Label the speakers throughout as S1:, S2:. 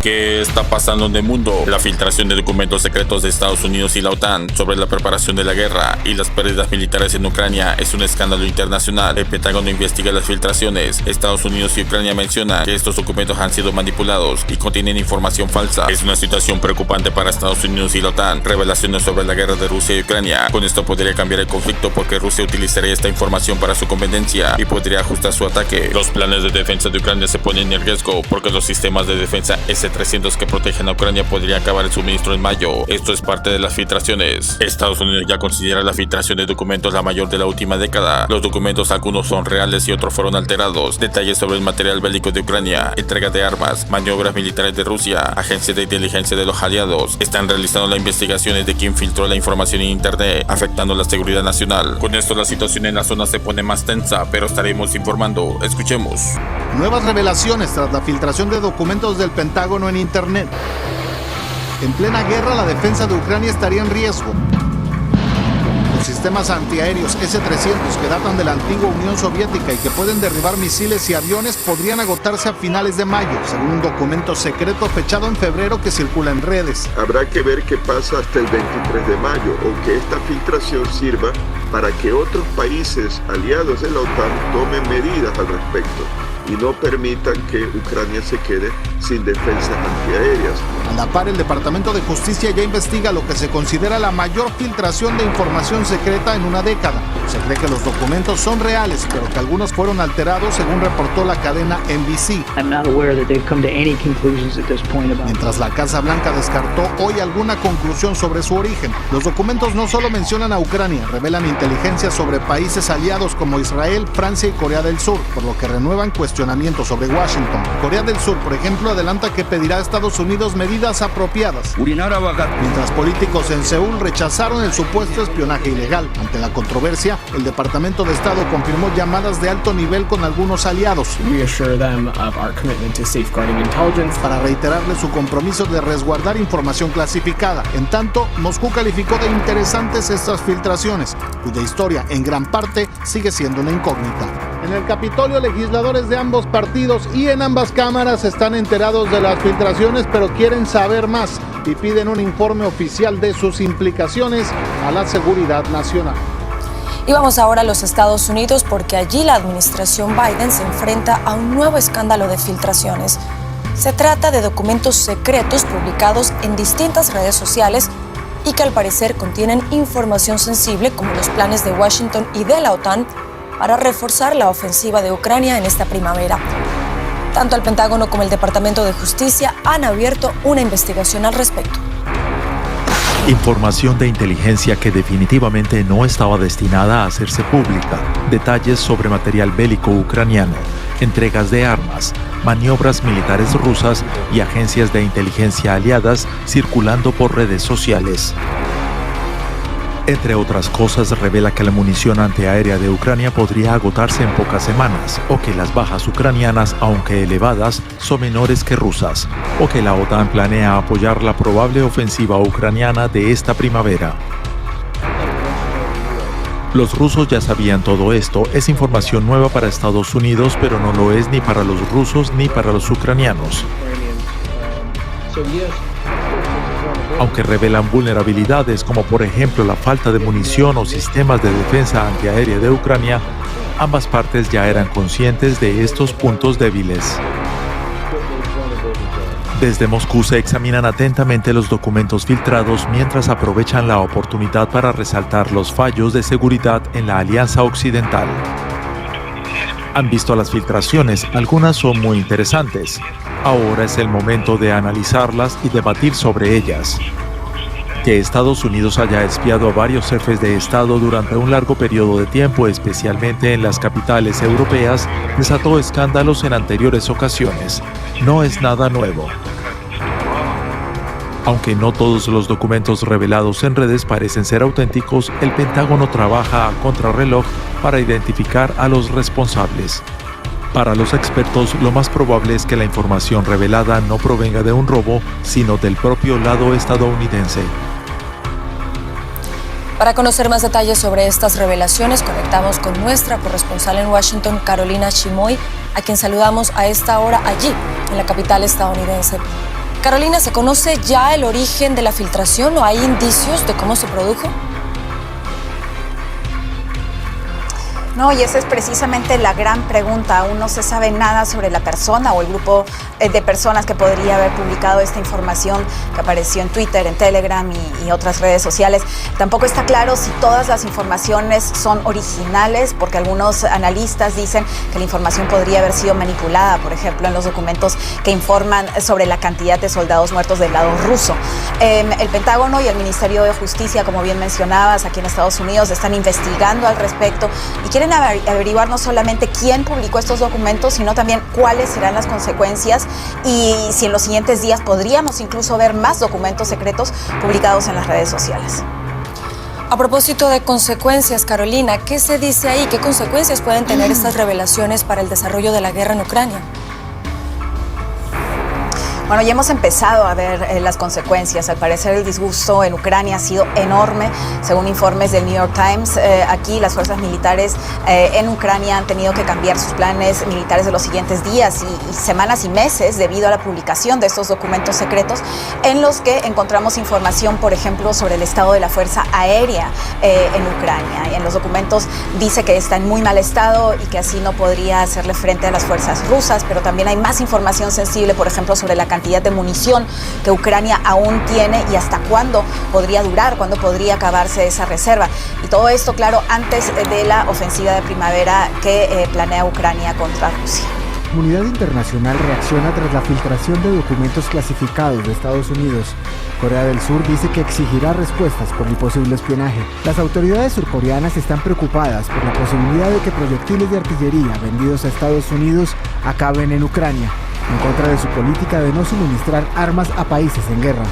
S1: ¿Qué está pasando en el mundo? La filtración de documentos secretos de Estados Unidos y la OTAN sobre la preparación de la guerra y las pérdidas militares en Ucrania es un escándalo internacional. El Pentágono investiga las filtraciones. Estados Unidos y Ucrania mencionan que estos documentos han sido manipulados y contienen información falsa. Es una situación preocupante para Estados Unidos y la OTAN. Revelaciones sobre la guerra de Rusia y Ucrania. Con esto podría cambiar el conflicto porque Rusia utilizaría esta información para su conveniencia y podría ajustar su ataque. Los planes de defensa de Ucrania se ponen en riesgo porque los sistemas de defensa S-300 que protegen a Ucrania podrían acabar el suministro en mayo. Esto es parte de las filtraciones. Estados Unidos ya considera la filtración de documentos la mayor de la última década. Los documentos, algunos son reales y otros fueron alterados. Detalles sobre el material bélico de Ucrania, entrega de armas, maniobras militares de Rusia, agencias de inteligencia de los aliados están realizando las investigaciones de quién filtró la información en internet, afectando la seguridad nacional. Con esto la situación en la zona se pone más tensa, pero estaremos informando. Escuchemos.
S2: Nuevas revelaciones tras la filtración de documentos del Pentágono en internet. En plena guerra, la defensa de Ucrania estaría en riesgo. Los sistemas antiaéreos S-300 que datan de la antigua Unión Soviética y que pueden derribar misiles y aviones podrían agotarse a finales de mayo, según un documento secreto fechado en febrero que circula en redes.
S3: Habrá que ver qué pasa hasta el 23 de mayo o que esta filtración sirva para que otros países aliados de la OTAN tomen medidas al respecto y no permitan que Ucrania se quede sin defensas antiaéreas.
S2: A la par, el Departamento de Justicia ya investiga lo que se considera la mayor filtración de información secreta en una década. Se cree que los documentos son reales, pero que algunos fueron alterados, según reportó la cadena NBC. Mientras la Casa Blanca descartó hoy alguna conclusión sobre su origen, los documentos no solo mencionan a Ucrania, revelan inteligencia sobre países aliados como Israel, Francia y Corea del Sur, por lo que renuevan cuestionamientos sobre Washington. Corea del Sur, por ejemplo, adelanta que pedirá a Estados Unidos medidas apropiadas, mientras políticos en Seúl rechazaron el supuesto espionaje ilegal. Ante la controversia, el Departamento de Estado confirmó llamadas de alto nivel con algunos aliados para reiterarles su compromiso de resguardar información clasificada. En tanto, Moscú calificó de interesantes estas filtraciones, cuya historia en gran parte sigue siendo una incógnita. En el Capitolio, legisladores de ambos partidos y en ambas cámaras están enterados de las filtraciones, pero quieren saber más y piden un informe oficial de sus implicaciones a la seguridad nacional.
S4: Y vamos ahora a los Estados Unidos porque allí la administración Biden se enfrenta a un nuevo escándalo de filtraciones. Se trata de documentos secretos publicados en distintas redes sociales y que al parecer contienen información sensible como los planes de Washington y de la OTAN para reforzar la ofensiva de Ucrania en esta primavera. Tanto el Pentágono como el Departamento de Justicia han abierto una investigación al respecto.
S5: Información de inteligencia que definitivamente no estaba destinada a hacerse pública. Detalles sobre material bélico ucraniano, entregas de armas, maniobras militares rusas y agencias de inteligencia aliadas circulando por redes sociales. Entre otras cosas, revela que la munición antiaérea de Ucrania podría agotarse en pocas semanas, o que las bajas ucranianas, aunque elevadas, son menores que rusas, o que la OTAN planea apoyar la probable ofensiva ucraniana de esta primavera. Los rusos ya sabían todo esto, es información nueva para Estados Unidos, pero no lo es ni para los rusos ni para los ucranianos. Aunque revelan vulnerabilidades como por ejemplo la falta de munición o sistemas de defensa antiaérea de Ucrania, ambas partes ya eran conscientes de estos puntos débiles. Desde Moscú se examinan atentamente los documentos filtrados mientras aprovechan la oportunidad para resaltar los fallos de seguridad en la Alianza Occidental. Han visto las filtraciones, algunas son muy interesantes. Ahora es el momento de analizarlas y debatir sobre ellas. Que Estados Unidos haya espiado a varios jefes de Estado durante un largo periodo de tiempo, especialmente en las capitales europeas, desató escándalos en anteriores ocasiones. No es nada nuevo. Aunque no todos los documentos revelados en redes parecen ser auténticos, el Pentágono trabaja a contrarreloj para identificar a los responsables. Para los expertos, lo más probable es que la información revelada no provenga de un robo, sino del propio lado estadounidense.
S4: Para conocer más detalles sobre estas revelaciones, conectamos con nuestra corresponsal en Washington, Carolina Chimoy, a quien saludamos a esta hora allí, en la capital estadounidense. Carolina, ¿se conoce ya el origen de la filtración o hay indicios de cómo se produjo?
S6: No, y esa es precisamente la gran pregunta. Aún no se sabe nada sobre la persona o el grupo de personas que podría haber publicado esta información que apareció en Twitter, en Telegram y otras redes sociales. Tampoco está claro si todas las informaciones son originales, porque algunos analistas dicen que la información podría haber sido manipulada, por ejemplo, en los documentos que informan sobre la cantidad de soldados muertos del lado ruso. El Pentágono y el Ministerio de Justicia, como bien mencionabas, aquí en Estados Unidos, están investigando al respecto y quieren averiguar no solamente quién publicó estos documentos, sino también cuáles serán las consecuencias y si en los siguientes días podríamos incluso ver más documentos secretos publicados en las redes sociales.
S4: A propósito de consecuencias, Carolina, ¿qué se dice ahí? ¿Qué consecuencias pueden tener estas revelaciones para el desarrollo de la guerra en Ucrania?
S6: Bueno, ya hemos empezado a ver las consecuencias. Al parecer el disgusto en Ucrania ha sido enorme. Según informes del New York Times, aquí las fuerzas militares en Ucrania han tenido que cambiar sus planes militares de los siguientes días y semanas y meses debido a la publicación de estos documentos secretos en los que encontramos información, por ejemplo, sobre el estado de la Fuerza Aérea en Ucrania. Y en los documentos dice que está en muy mal estado y que así no podría hacerle frente a las fuerzas rusas, pero también hay más información sensible, por ejemplo, sobre la cantidad de munición que Ucrania aún tiene y hasta cuándo podría durar, cuándo podría acabarse esa reserva. Y todo esto, claro, antes de la ofensiva de primavera que planea Ucrania contra Rusia.
S7: La comunidad internacional reacciona tras la filtración de documentos clasificados de Estados Unidos. Corea del Sur dice que exigirá respuestas por el posible espionaje. Las autoridades surcoreanas están preocupadas por la posibilidad de que proyectiles de artillería vendidos a Estados Unidos acaben en Ucrania, en contra de su política de no suministrar armas a países en guerra.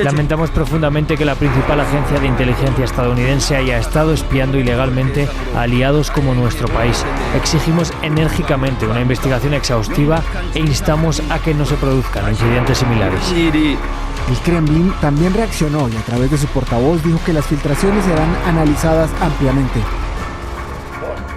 S8: Lamentamos profundamente que la principal agencia de inteligencia estadounidense haya estado espiando ilegalmente a aliados como nuestro país. Exigimos enérgicamente una investigación exhaustiva e instamos a que no se produzcan incidentes similares.
S7: El Kremlin también reaccionó y a través de su portavoz dijo que las filtraciones serán analizadas ampliamente.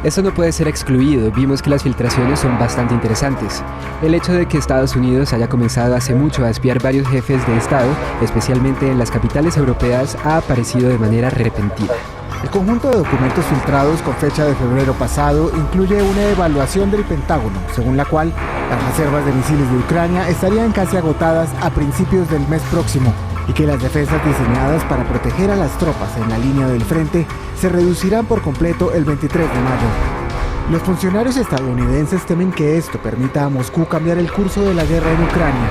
S9: Esto no puede ser excluido, vimos que las filtraciones son bastante interesantes. El hecho de que Estados Unidos haya comenzado hace mucho a espiar varios jefes de Estado, especialmente en las capitales europeas, ha aparecido de manera repentina.
S7: El conjunto de documentos filtrados con fecha de febrero pasado incluye una evaluación del Pentágono, según la cual las reservas de misiles de Ucrania estarían casi agotadas a principios del mes próximo y que las defensas diseñadas para proteger a las tropas en la línea del frente se reducirán por completo el 23 de mayo. Los funcionarios estadounidenses temen que esto permita a Moscú cambiar el curso de la guerra en Ucrania,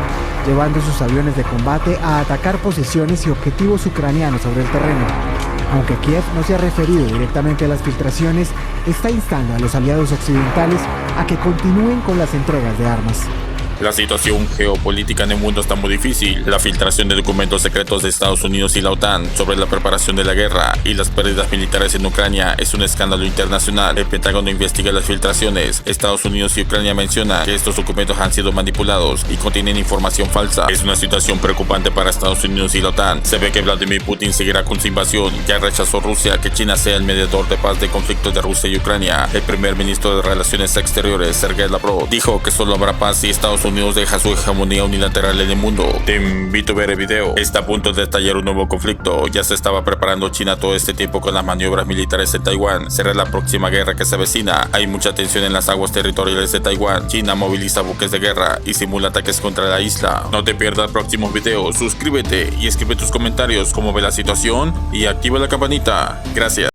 S7: llevando sus aviones de combate a atacar posiciones y objetivos ucranianos sobre el terreno. Aunque Kiev no se ha referido directamente a las filtraciones, está instando a los aliados occidentales a que continúen con las entregas de armas.
S1: La situación geopolítica en el mundo está muy difícil. La filtración de documentos secretos de Estados Unidos y la OTAN sobre la preparación de la guerra y las pérdidas militares en Ucrania es un escándalo internacional. El Pentágono investiga las filtraciones. Estados Unidos y Ucrania mencionan que estos documentos han sido manipulados y contienen información falsa. Es una situación preocupante para Estados Unidos y la OTAN. Se ve que Vladimir Putin seguirá con su invasión. Ya rechazó Rusia que China sea el mediador de paz de conflictos de Rusia y Ucrania. El primer ministro de Relaciones Exteriores, Sergei Lavrov, dijo que solo habrá paz si Estados Unidos deja su hegemonía unilateral en el mundo. Te invito a ver el video. Está a punto de estallar un nuevo conflicto. Ya se estaba preparando China todo este tiempo con las maniobras militares en Taiwán. Será la próxima guerra que se avecina. Hay mucha tensión en las aguas territoriales de Taiwán. China moviliza buques de guerra y simula ataques contra la isla. No te pierdas próximos videos. Suscríbete y escribe tus comentarios cómo ve la situación y activa la campanita. Gracias.